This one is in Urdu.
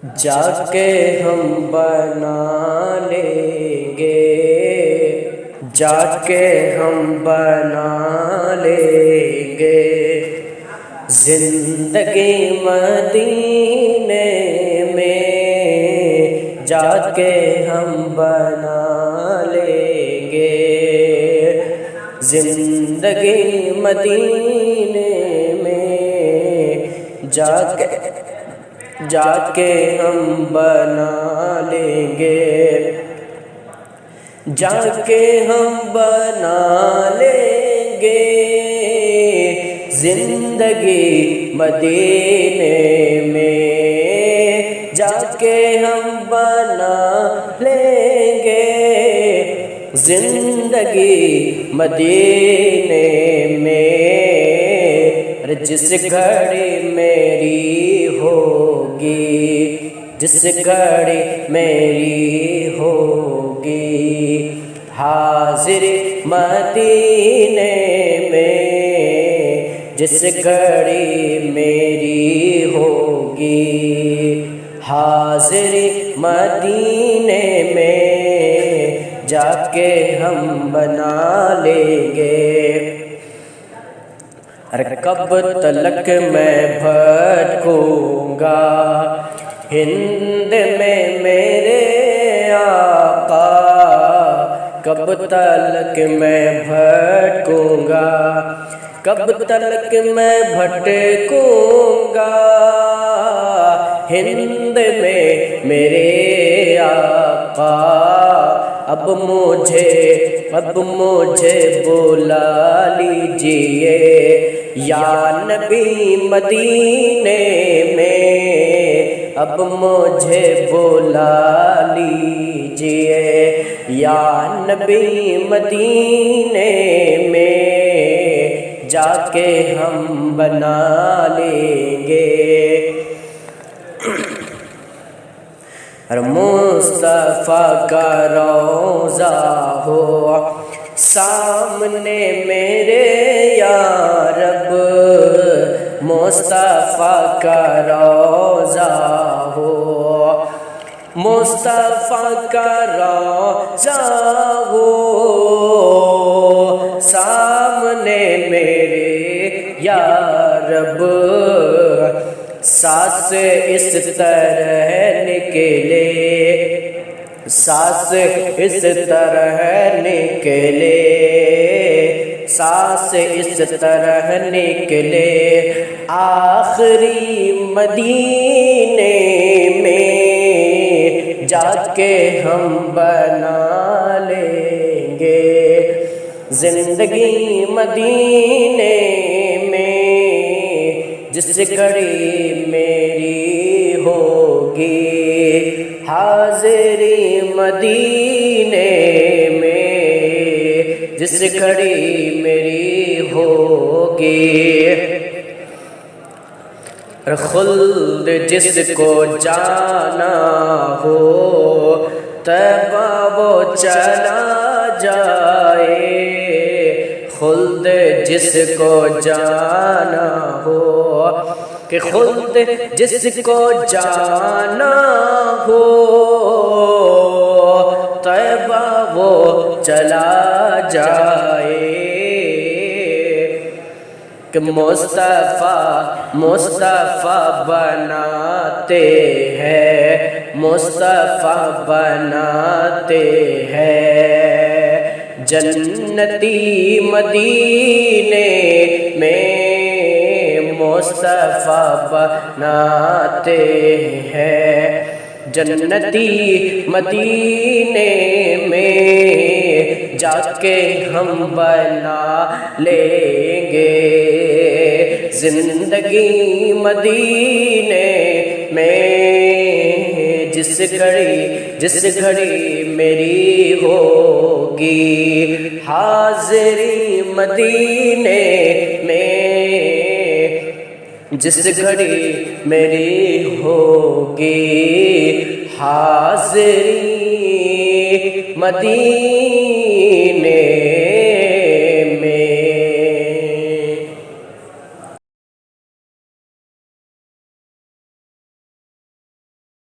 جا کے ہم بنا لیں گے، جا کے ہم بنا لیں گے زندگی مدینے میں، جا کے ہم بنا لیں گے زندگی مدینے میں، جا کے ہم بنا لیں گے، جا کے ہم بنا لیں گے زندگی مدینے میں، جا کے ہم بنا لیں گے زندگی مدینے میں، جس گھڑی میری ہوگی، جس گھڑی میری ہوگی حاضر مدینے میں، جس گھڑی میری ہوگی حاضر مدینے میں، جا کے ہم بنا لیں گے۔ کب تلک میں بھٹکوں گا ہند میں میرے آقا، کب تلک میں بھٹکوں گا، کب تلک میں بھٹکوں گا ہند میں میرے آقا، اب مجھے بلا لیجئے یا نبی مدینے میں، اب مجھے بلا لیجئے یا نبی مدینے میں، جا کے ہم بنا لیں گے۔ مصطفیٰ کا روضہ ہو سامنے میرے یا رب، مصطفیٰ کا روضہ ہو، مصطفیٰ کا روضہ ہو سامنے میرے یا رب، سانس اس طرح نکلے، سانس اس طرح نکلے، سانس اس طرح نکلے آخری مدینے میں، جا کے ہم بنا لیں گے زندگی مدینے میں، جس گھڑی میری ہوگی حاضری مدینے میں، جس گھڑی میری ہوگی خلد جس کو جانا ہو طیبہ وہ چلا جائے، خلد جس کو جانا ہو کہ خلد جس کو جانا ہو طیبہ وہ چلا جائے، کہ مصطفیٰ بناتے ہیں، مصطفیٰ بناتے ہیں جنتی مدینے میں، مصطفیٰ بناتے ہیں جنتی مدینے میں، جا کے ہم بنا لیں گے زندگی مدینے میں، جس گھڑی میری ہوگی حاضری مدینے میں، جس گھڑی میری ہوگی حاضری مدینے